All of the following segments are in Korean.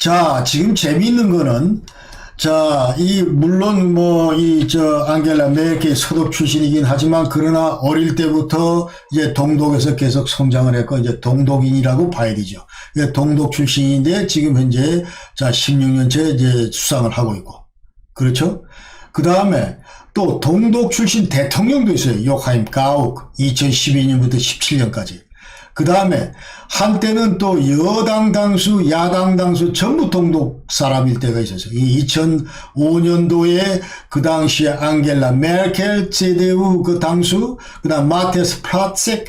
자, 지금 재미있는 거는, 자, 물론 안겔라 메르켈 서독 출신이긴 하지만, 그러나 어릴 때부터 이제 동독에서 계속 성장을 했고, 이제 동독인이라고 봐야 되죠. 동독 출신인데, 지금 현재, 자, 16년째 이제 수상을 하고 있고. 그렇죠? 그 다음에, 또 동독 출신 대통령도 있어요. 요하임 가욱, 2012년부터 17년까지. 그 다음에 한때는 또 여당 당수, 야당 당수 전부 동독 사람일 때가 있었어요. 이 2005년도에 그 당시에 앙겔라 메르켈 CDU 그 당수, 그 다음 마테스 플라茨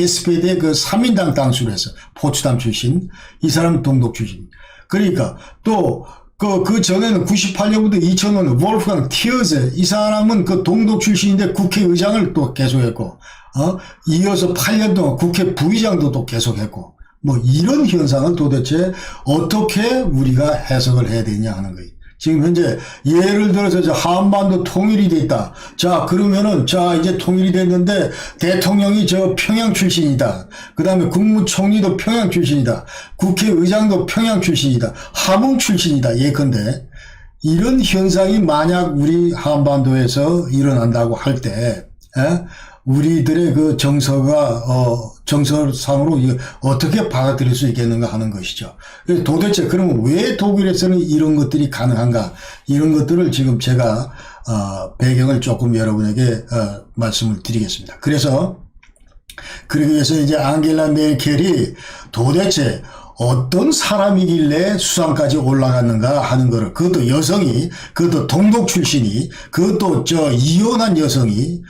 SPD 그 3인당 당수를 했어. 포츠담 출신. 이 사람은 동독 출신. 그러니까 또 그 전에는 98년부터 2000년 wolfgang 티어제 이 사람은 그 동독 출신인데 국회의장을 또 계속했고, 이어서 8년 동안 국회 부의장도 또 계속했고, 뭐 이런 현상은 도대체 어떻게 우리가 해석을 해야 되냐 하는 거예요. 지금 현재 예를 들어서 한반도 통일이 됐다. 자, 그러면은 자 이제 통일이 됐는데 대통령이 저 평양 출신이다. 그 다음에 국무총리도 평양 출신이다. 국회의장도 평양 출신이다. 함흥 출신이다. 예컨대 이런 현상이 만약 우리 한반도에서 일어난다고 할 때, 우리들의 그 정서상으로 어떻게 받아들일 수 있겠는가 하는 것이죠. 도대체 그러면 왜 독일에서는 이런 것들이 가능한가? 이런 것들을 지금 제가, 배경을 조금 여러분에게, 말씀을 드리겠습니다. 그래서, 그러기 위해서 이제 앙겔라 메르켈이 도대체 어떤 사람이길래 수상까지 올라갔는가 하는 거를, 그것도 여성이, 그것도 동독 출신이, 그것도 이혼한 여성이,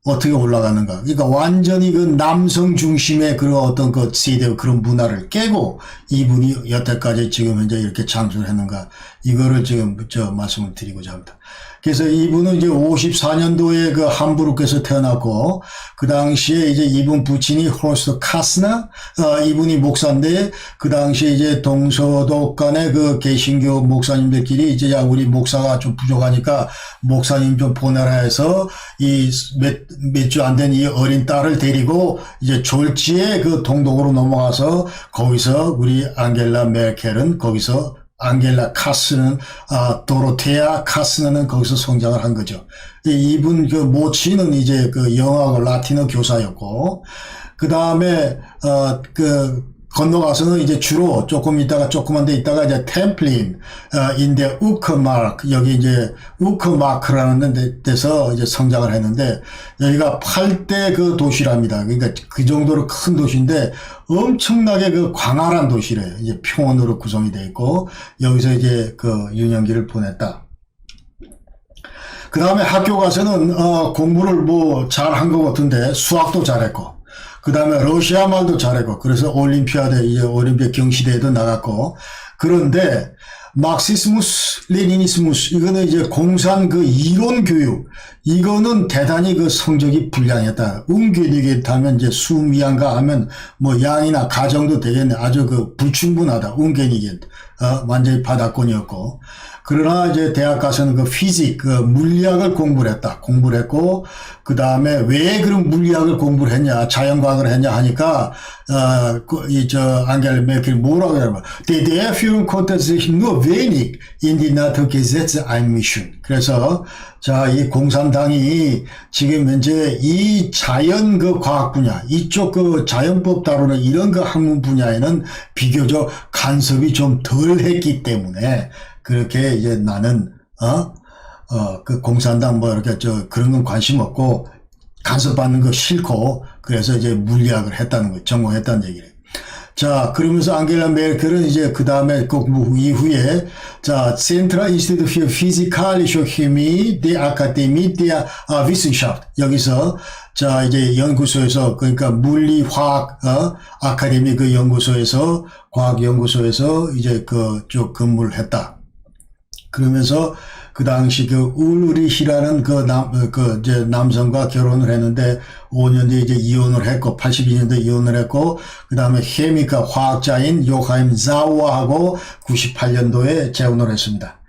어떻게 올라가는가. 그러니까 완전히 그 남성 중심의 그런 어떤 그 세대 그런 문화를 깨고 이분이 여태까지 지금 현재 이렇게 장수를 했는가. 이거를 지금 말씀을 드리고자 합니다. 그래서 이분은 이제 54년도에 그 함부르크에서 태어났고, 그 당시에 이제 이분 부친이 호르스트 카스나, 이분이 목사인데, 그 당시에 이제 동서독 간의 그 개신교 목사님들끼리 이제 야, 우리 목사가 좀 부족하니까 목사님 좀 보내라 해서 몇 주 안 된 이 어린 딸을 데리고 이제 졸지에 그 동독으로 넘어가서 거기서 우리 앙겔라 메르켈은 거기서 앙겔라 카스는, 도로테아 카스는 거기서 성장을 한 거죠. 이분 그 모친은 이제 그 영어하고 라틴어 교사였고, 그 다음에, 건너가서는 이제 주로 조그만 데 있다가 이제 템플린, 인데 우크마르크, 여기 이제 우크마르크라는 데서 이제 성장을 했는데, 여기가 8대 그 도시랍니다. 그러니까 그 정도로 큰 도시인데, 엄청나게 그 광활한 도시래요. 이제 평원으로 구성이 되어 있고, 여기서 이제 그 유년기를 보냈다. 그 다음에 학교 가서는, 공부를 뭐 잘한 것 같은데, 수학도 잘했고, 그 다음에 러시아 말도 잘했고, 그래서 이제 올림픽 경시대에도 나갔고, 그런데, 막시스무스, 레니니스무스, 이거는 이제 공산 그 이론 교육, 이거는 대단히 그 성적이 불량했다. 웅게니게타면 이제 수미양가 하면 뭐 양이나 가정도 되겠네. 아주 그 불충분하다. 웅게니게, 완전히 바닥권이었고. 그러나 이제 대학 가서는 그 피직, 그 물리학을 공부를 했고, 그 다음에 왜 그런 물리학을 공부를 했냐, 자연과학을 했냐 하니까, 앙겔라 메르켈이 뭐라고 하냐면, der Führung konnte sich nur wenig in die Naturgesetze einmischen. 그래서, 자, 이 공산당이 지금 현재 이 자연 그 과학 분야, 이쪽 그 자연법 다루는 이런 그 학문 분야에는 비교적 간섭이 좀 덜 했기 때문에, 그렇게 이제 나는, 그 공산당 뭐 이렇게 그런 건 관심 없고, 간섭받는 거 싫고, 그래서 이제 물리학을 했다는 거, 전공했다는 얘기를. 자, 그러면서 앙겔라 메르켈은 이제 그 다음에 그 이후에, 자, Central Institut für Physikalische Chemie der Akademie der Wissenschaft. 여기서, 자, 이제 연구소에서, 그러니까 물리화학, 아카데미 그 연구소에서, 과학연구소에서 이제 쭉 근무를 했다. 그러면서 그 당시 그 울리히라는 이제 남성과 결혼을 했는데 5년 뒤에 이제 이혼을 했고 82년도에 이혼을 했고 그 다음에 케미카 화학자인 요하임 자우아하고 98년도에 재혼을 했습니다.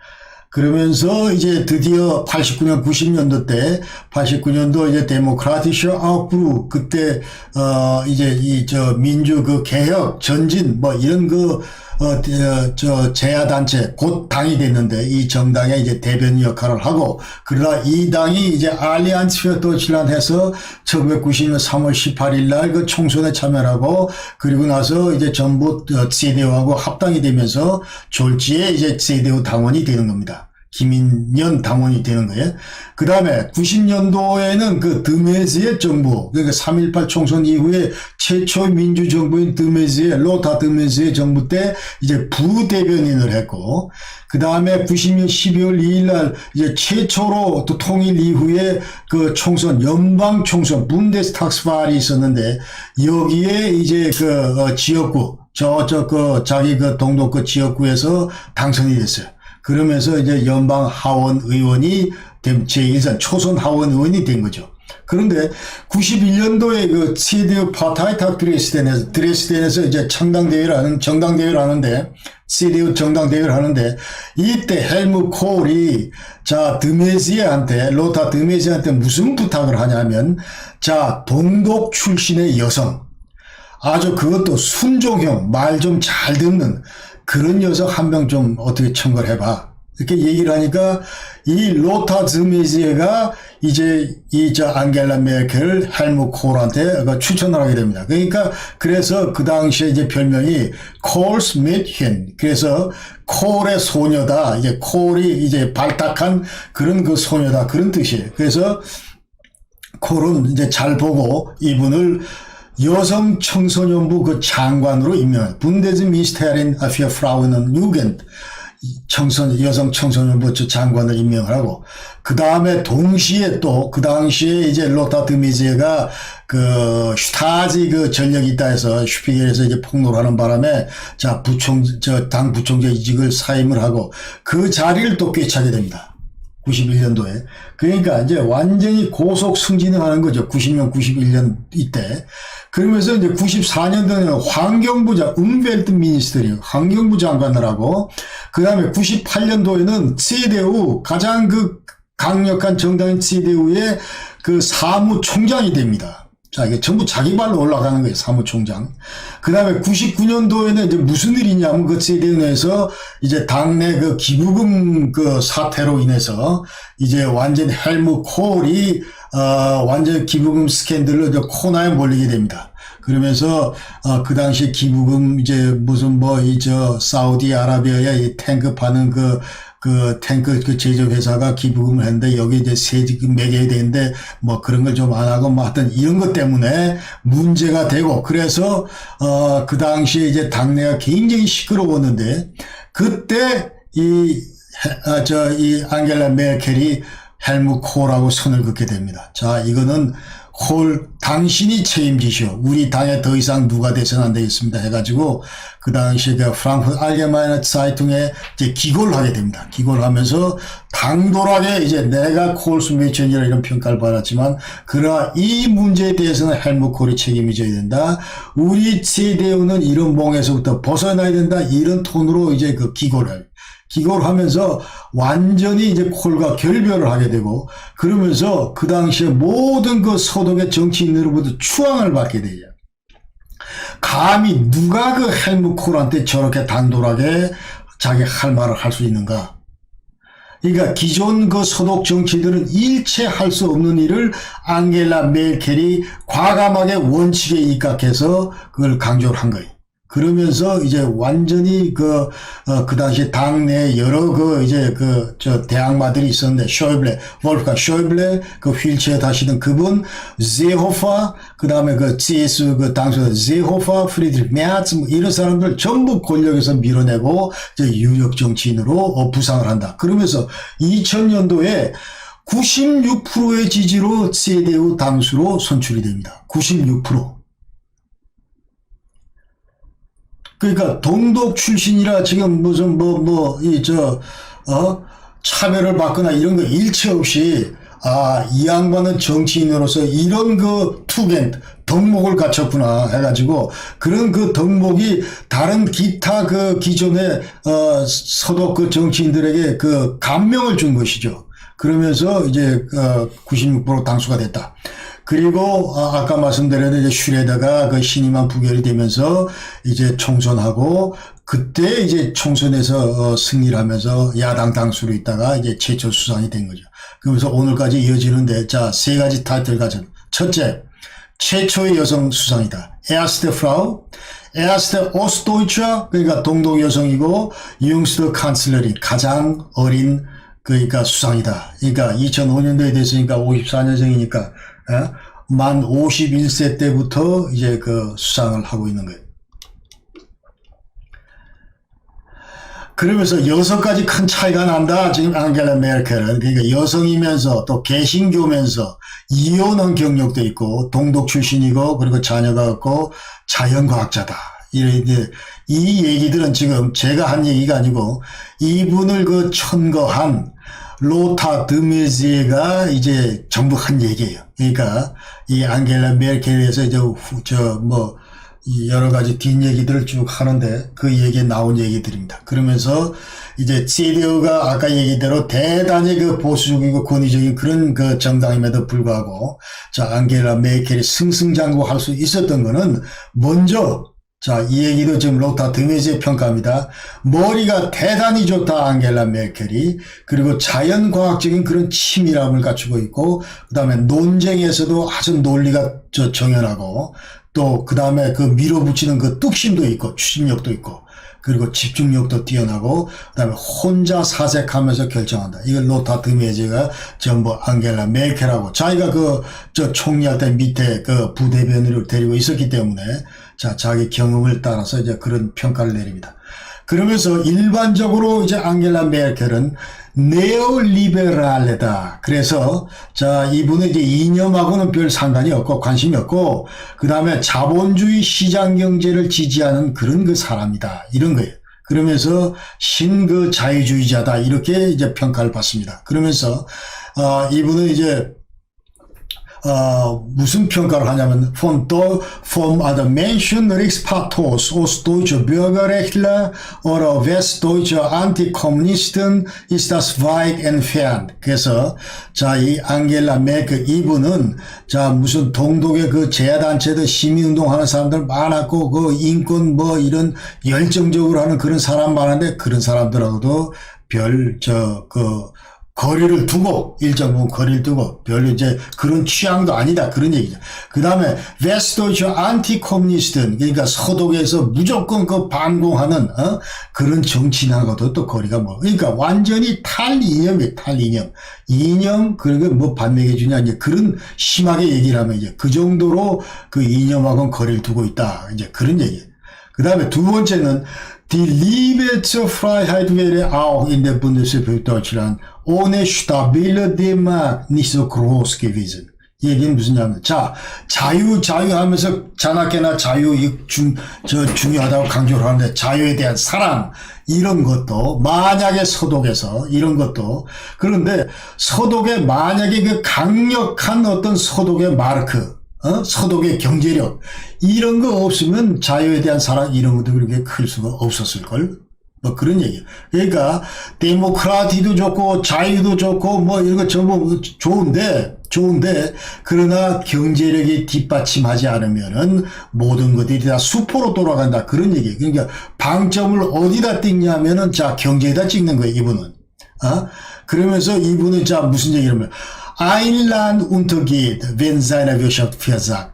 그러면서 이제 드디어 89년, 90년도 때, 89년도 이제 데모크라티슈 아웃브루, 그때, 이제 민주 그 개혁, 전진, 뭐 이런 재야단체, 곧 당이 됐는데, 이 정당의 이제 대변인 역할을 하고, 그러다 이 당이 이제 알리안스 für Deutschland 해서 1990년 3월 18일 날 그 총선에 참여하고, 그리고 나서 이제 전부 CDU하고 합당이 되면서 졸지에 이제 CDU 당원이 되는 겁니다. 김인년 당원이 되는 거예요. 그 다음에 90년도에는 그 드메즈의 정부, 그러니까 3.18 총선 이후에 최초의 민주정부인 로타 드메즈의 정부 때 이제 부대변인을 했고, 그 다음에 90년 12월 2일 날 이제 최초로 또 통일 이후에 그 총선, 연방 총선, 분데스탁스발이 있었는데, 여기에 이제 그 지역구, 자기 그 동독 그 지역구에서 당선이 됐어요. 그러면서 이제 연방 하원 의원이 제1선 초선 하원 의원이 된 거죠. 그런데 91년도에 그 CDU 파타이탁 드레스덴에서 이제 정당대회를 하는데, CDU 정당대회를 하는데, 이때 헬무 콜이 로타 드메지한테 무슨 부탁을 하냐면, 동독 출신의 여성, 아주 그것도 순종형, 말 좀 잘 듣는 그런 여성 한 명 좀 어떻게 청구를 해봐. 이렇게 얘기를 하니까 이 로타 드메지에가 이제 안겔라 메르켈, 헬무 콜한테 추천을 하게 됩니다. 그러니까 그래서 그 당시에 이제 별명이 콜스 매트힌. 그래서 콜의 소녀다. 이제 콜이 이제 발탁한 그런 그 소녀다. 그런 뜻이에요. 그래서 콜은 이제 잘 보고 이분을 여성 청소년부 그 장관으로 임명한 분데스미니스테린 für Frauen und Jugend 여성 청소년부 장관을 임명을 하고, 그 다음에 동시에 또 그 당시에 이제 로타 드미제가 그 슈타지 그 전력이 있다 해서 슈피겔에서 이제 폭로를 하는 바람에 당 부총재 이직을 사임을 하고 그 자리를 또 꿰차게 됩니다. 91년도에. 그러니까 이제 완전히 고속 승진을 하는 거죠. 90년, 91년 이때. 그러면서 이제 94년도에는 환경부 장관을 하고, 그 다음에 98년도에는 CDU, 가장 그 강력한 정당인 CDU의 그 사무총장이 됩니다. 이게 전부 자기 발로 올라가는 거예요, 사무총장. 그 다음에 99년도에는 이제 무슨 일이 있냐면 그 CDU 내에서 이제 당내 그 기부금 그 사태로 인해서 이제 완전 헬무 콜이, 완전 기부금 스캔들로 코너에 몰리게 됩니다. 그러면서, 그 당시 기부금 이제 무슨 사우디아라비아에 이 탱크 파는 그 탱크 그 제조회사가 기부금을 했는데 여기 이제 세금 매겨야 되는데 그런 걸 좀 안 하고 하여튼 이런 것 때문에 문제가 되고, 그래서 그 당시에 이제 당내가 굉장히 시끄러웠는데, 그때 이 안겔라 메르켈이 헬무 콜하고 손을 긋게 됩니다. 이거는 콜, 당신이 책임지시오. 우리 당에 더 이상 누가 돼서는 안 되겠습니다. 해가지고, 그 당시에 그 프랑크푸르트 알게마이너 사이퉁에 이제 기고를 하게 됩니다. 기고를 하면서 당돌하게 이제 내가 콜스 매천이라 이런 평가를 받았지만, 그러나 이 문제에 대해서는 헬무 콜이 책임이 져야 된다. 우리 CDU는 이런 몽에서부터 벗어나야 된다. 이런 톤으로 이제 그 기고를 하면서 완전히 이제 콜과 결별을 하게 되고, 그러면서 그 당시에 모든 그 소독의 정치인으로부터 추앙을 받게 돼요. 감히 누가 그 헬무 콜한테 저렇게 당돌하게 자기 할 말을 할 수 있는가? 그러니까 기존 그 소독 정치들은 일체 할 수 없는 일을 안겔라 메르켈이 과감하게 원칙에 입각해서 그걸 강조를 한 거예요. 그러면서 이제 완전히 그 당시 당내 여러 대항마들이 있었는데, 볼프강 쇼이블레, 그 휠체어 타시던 그분, 제호파, 그 다음에 그 CS 그 당시 제호파, 프리드리히 메르츠, 이런 사람들 전부 권력에서 밀어내고, 유력 정치인으로 부상을 한다. 그러면서 2000년도에 96%의 지지로 CDU 당수로 선출이 됩니다. 96%. 그러니까 동독 출신이라 지금 무슨 차별을 받거나 이런 거 일체 없이, 이 양반은 정치인으로서 이런 그 덕목을 갖췄구나 해가지고, 그런 그 덕목이 다른 기타 그 기존의 서독 그 정치인들에게 그 감명을 준 것이죠. 그러면서 이제 96% 당수가 됐다. 그리고 아까 말씀드렸던 이제 슈레더가 그 신임한 부결이 되면서 이제 총선하고, 그때 이제 총선에서 승리를 하면서 야당 당수로 있다가 이제 최초 수상이 된 거죠. 그러면서 오늘까지 이어지는데, 자, 세 가지 타이틀 가진. 첫째, 최초의 여성 수상이다. Erste Frau, Erste Ostdeutsche, 그러니까 동독 여성이고, Jüngste Kanzlerin, 가장 어린, 그러니까 수상이다. 그러니까 2005년도에 됐으니까 54년생이니까, 만 51세 때부터 이제 그 수상을 하고 있는 거예요. 그러면서 6가지 큰 차이가 난다. 지금 앙겔라 메르켈은. 그러니까 여성이면서 또 개신교면서 이혼한 경력도 있고 동독 출신이고 그리고 자녀가 없고 자연과학자다. 이 얘기들은 지금 제가 한 얘기가 아니고 이분을 그 천거한 로타 드메지에가 이제 전부 한 얘기예요. 그러니까 이 앙겔라 메르켈에서 이제 여러 가지 뒷얘기들을 쭉 하는데 그 얘기에 나온 얘기들입니다. 그러면서 이제 CDU가 아까 얘기대로 대단히 그 보수적이고 권위적인 그런 그 정당임에도 불구하고 자, 앙겔라 메르켈이 승승장구할 수 있었던 거는 먼저 자, 이 얘기도 지금 로타 드메지의 평가입니다. 머리가 대단히 좋다, 앙겔라 메르켈이. 그리고 자연과학적인 그런 치밀함을 갖추고 있고, 그 다음에 논쟁에서도 아주 논리가 정연하고, 또 그 다음에 그 밀어붙이는 그 뚝심도 있고, 추진력도 있고, 그리고 집중력도 뛰어나고, 그 다음에 혼자 사색하면서 결정한다. 이걸 로타 드메지가 전부 앙겔라 메르켈하고, 자기가 총리할 때 밑에 그 부대변인을 데리고 있었기 때문에, 자, 자기 경험을 따라서 이제 그런 평가를 내립니다. 그러면서 일반적으로 이제 앙겔라 메르켈은 네오리베랄레다. 그래서 자, 이분은 이제 이념하고는 별 상관이 없고 관심이 없고 그다음에 자본주의 시장 경제를 지지하는 그런 그 사람이다. 이런 거예요. 그러면서 신그 자유주의자다. 이렇게 이제 평가를 받습니다. 그러면서 이분은 이제 무슨 평가를 하냐면, vom der Menschenrechtspathos Ostdeutsche Bürgerrechtler oder Westdeutsche Antikommunisten ist das weit entfernt. 그래서, 자, 이 앙겔라 메르켈 이분은, 자, 무슨 동독의 그 재야단체들 시민운동하는 사람들 많았고, 그 인권 이런 열정적으로 하는 그런 사람 많은데, 그런 사람들하고도 거리를 두고, 일정 부분 거리를 두고, 별로 이제 그런 취향도 아니다. 그런 얘기죠. 그 다음에, 웨스트도이처 안티코뮤니스트, 그러니까 서독에서 무조건 그 반공하는, 그런 정치인하고도 또 거리가 그러니까 완전히 탈이념이에요, 탈이념. 이념, 그리고 반맥해주냐, 이제 그런 심하게 얘기를 하면 이제 그 정도로 그 이념하고는 거리를 두고 있다. 이제 그런 얘기예요. 그 다음에 두 번째는, Die Liebe zur Freiheit wäre auch in der Bundesrepublik Deutschland ohne stabile D-Mark nicht so groß gewesen. 이 얘기는 무슨 얘기냐면, 자, 자유 하면서 자나깨나 자유, 중요하다고 강조를 하는데, 자유에 대한 사랑, 이런 것도, 만약에 서독에서, 이런 것도, 그런데 서독에 만약에 그 강력한 어떤 서독의 마르크, 서독의 경제력 이런 거 없으면 자유에 대한 사랑 이런 것도 그렇게 클 수가 없었을걸. 그런 얘기예요. 그러니까 데모크라티도 좋고 자유도 좋고 이런 거 전부 좋은데 그러나 경제력이 뒷받침하지 않으면은 모든 것들이 다 수포로 돌아간다. 그런 얘기예요. 그러니까 방점을 어디다 찍냐면은 자, 경제에다 찍는 거예요, 이분은. 그러면서 이분은 자, 무슨 얘기를 하면 Ein Land untergeht, wenn seine Wirtschaft versagt.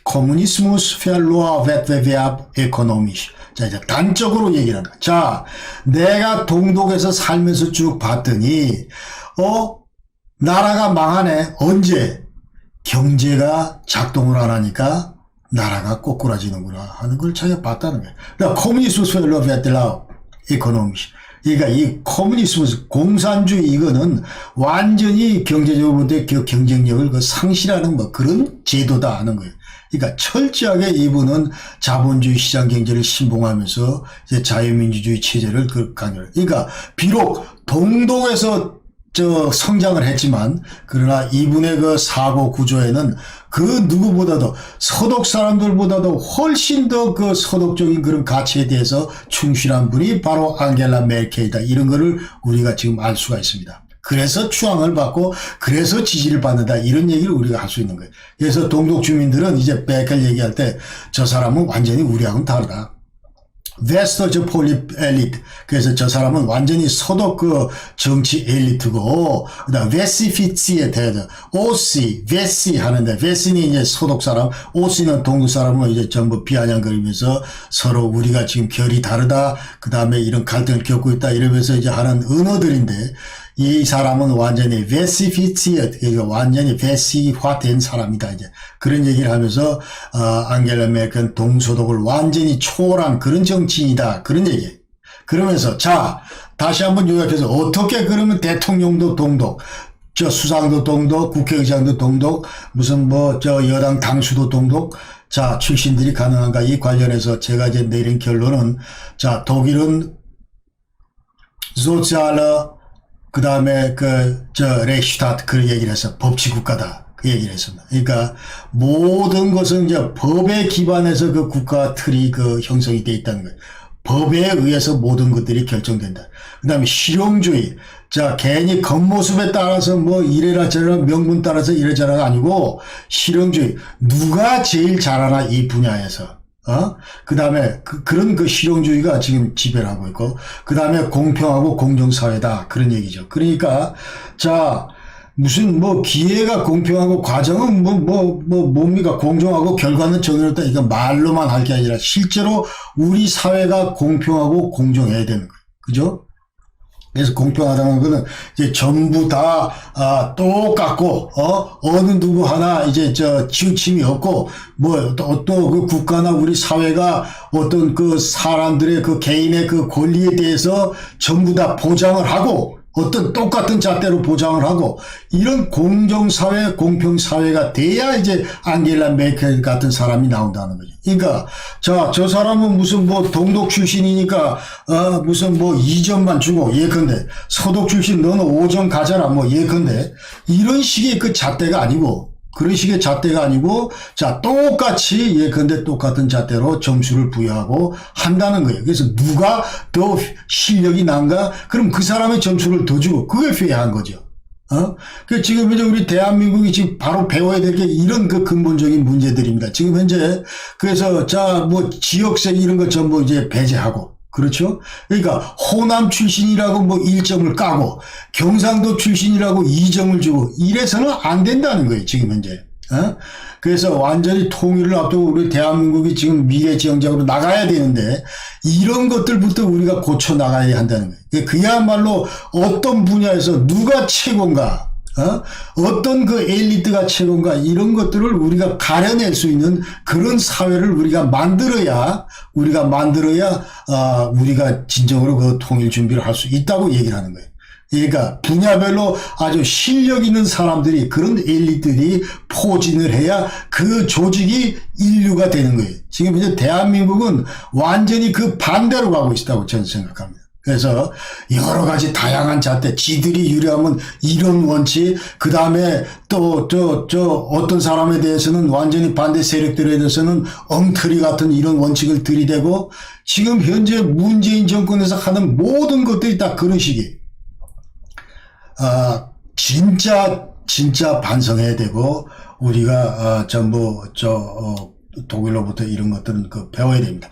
Kommunismus verlor Wettbewerb ökonomisch. 자, 이제 단적으로 얘기를 한다. 자, 내가 동독에서 살면서 쭉 봤더니, 나라가 망하네. 언제? 경제가 작동을 안 하니까 나라가 꼬꾸라지는구나 하는 걸 자기가 봤다는 거예요. 그러니까 Kommunismus verlor Wettbewerb ökonomisch. 그러니까 이 커뮤니스트, 공산주의 이거는 완전히 경제적으로 볼 때 그 경쟁력을 상실하는 그런 제도다 하는 거예요. 그러니까 철저하게 이분은 자본주의 시장 경제를 신봉하면서 이제 자유민주주의 체제를 강요를. 그러니까 비록 동독에서 성장을 했지만, 그러나 이분의 그 사고 구조에는 그 누구보다도 서독 사람들보다도 훨씬 더 그 서독적인 그런 가치에 대해서 충실한 분이 바로 앙겔라 메르켈이다. 이런 거를 우리가 지금 알 수가 있습니다. 그래서 추앙을 받고, 그래서 지지를 받는다. 이런 얘기를 우리가 할 수 있는 거예요. 그래서 동독 주민들은 이제 메르켈 얘기할 때 저 사람은 완전히 우리하고는 다르다. 웨스터즈 폴리 엘리트. 그래서 저 사람은 완전히 서독 그 정치 엘리트고, 그다음 웨시피치에 대해서 오씨, 웨시 하는데, 웨시는 이제 서독 사람, 오씨는 동독 사람을 이제 전부 비아냥거리면서 서로 우리가 지금 결이 다르다, 그 다음에 이런 갈등을 겪고 있다 이러면서 이제 하는 언어들인데, 이 사람은 완전히 웨시피치에, 그러니까 완전히 웨시화된 사람이다, 이제. 그런 얘기를 하면서, 앙겔라 메르켈은 동소독을 완전히 초월한 그런 정치인이다, 그런 얘기. 그러면서, 자, 다시 한번 요약해서, 어떻게 그러면 대통령도 동독, 저 수상도 동독, 국회의장도 동독, 무슨 뭐, 저 여당 당수도 동독, 자, 출신들이 가능한가, 이 관련해서 제가 이제 내린 결론은, 자, 독일은, 소циал러, 그 다음에 레히슈타트 그 얘기를 해서 법치국가다. 그 얘기를 했습니다. 그러니까 모든 것은 이제 법에 기반해서 그 국가 틀이 형성이 돼 있다는 거예요. 법에 의해서 모든 것들이 결정된다. 그 다음에 실용주의. 자, 괜히 겉모습에 따라서 뭐 이래라 저래라 명분 따라서 이래저래가 아니고 실용주의. 누가 제일 잘하나 이 분야에서. 그 다음에 그런 실용주의가 지금 지배를 하고 있고, 그 다음에 공평하고 공정사회다. 그런 얘기죠. 그러니까, 자, 무슨 기회가 공평하고 과정은 뭡니까? 공정하고 결과는 정해졌다. 이거 말로만 할 게 아니라 실제로 우리 사회가 공평하고 공정해야 되는 거예요. 그죠? 그래서 공평하다는 거는 이제 전부 다 똑같고 어느 누구 하나 이제 치우침이 없고 또 그 국가나 우리 사회가 어떤 그 사람들의 그 개인의 그 권리에 대해서 전부 다 보장을 하고 어떤 똑같은 잣대로 보장을 하고 이런 공정사회, 공평사회가 돼야 이제 앙겔라 메르켈 같은 사람이 나온다는 거죠. 그러니까, 자, 저 사람은 무슨 동독 출신이니까, 무슨 2점만 주고, 예컨대, 서독 출신 너는 5점 가져라, 예컨대. 이런 식의 그 잣대가 아니고, 그런 식의 잣대가 아니고, 자, 똑같이, 예컨대 똑같은 잣대로 점수를 부여하고 한다는 거예요. 그래서 누가 더 실력이 난가? 그럼 그 사람의 점수를 더 주고, 그게 페어한 거죠. 그 지금 이제 우리 대한민국이 지금 바로 배워야 될 게 이런 그 근본적인 문제들입니다. 지금 현재, 그래서, 자, 지역세 이런 거 전부 이제 배제하고, 그렇죠? 그러니까 호남 출신이라고 1점을 까고 경상도 출신이라고 2점을 주고 이래서는 안 된다는 거예요, 지금 현재. 그래서 완전히 통일을 앞두고 우리 대한민국이 지금 미래지향적으로 나가야 되는데 이런 것들부터 우리가 고쳐 나가야 한다는 거예요. 그야말로 어떤 분야에서 누가 최고인가, 어떤 그 엘리트가 최고인가 이런 것들을 우리가 가려낼 수 있는 그런 사회를 우리가 만들어야 우리가 진정으로 그 통일 준비를 할 수 있다고 얘기를 하는 거예요. 그러니까 분야별로 아주 실력 있는 사람들이 그런 엘리트들이 포진을 해야 그 조직이 인류가 되는 거예요. 지금 이제 대한민국은 완전히 그 반대로 가고 있다고 저는 생각합니다. 그래서 여러 가지 다양한 잣대, 지들이 유리하면 이런 원칙, 그 다음에 또 어떤 사람에 대해서는 완전히 반대 세력들에 대해서는 엉터리 같은 이런 원칙을 들이대고 지금 현재 문재인 정권에서 하는 모든 것들이 다 그런 식이에요. 진짜 반성해야 되고 우리가 전부 독일로부터 이런 것들은 배워야 됩니다.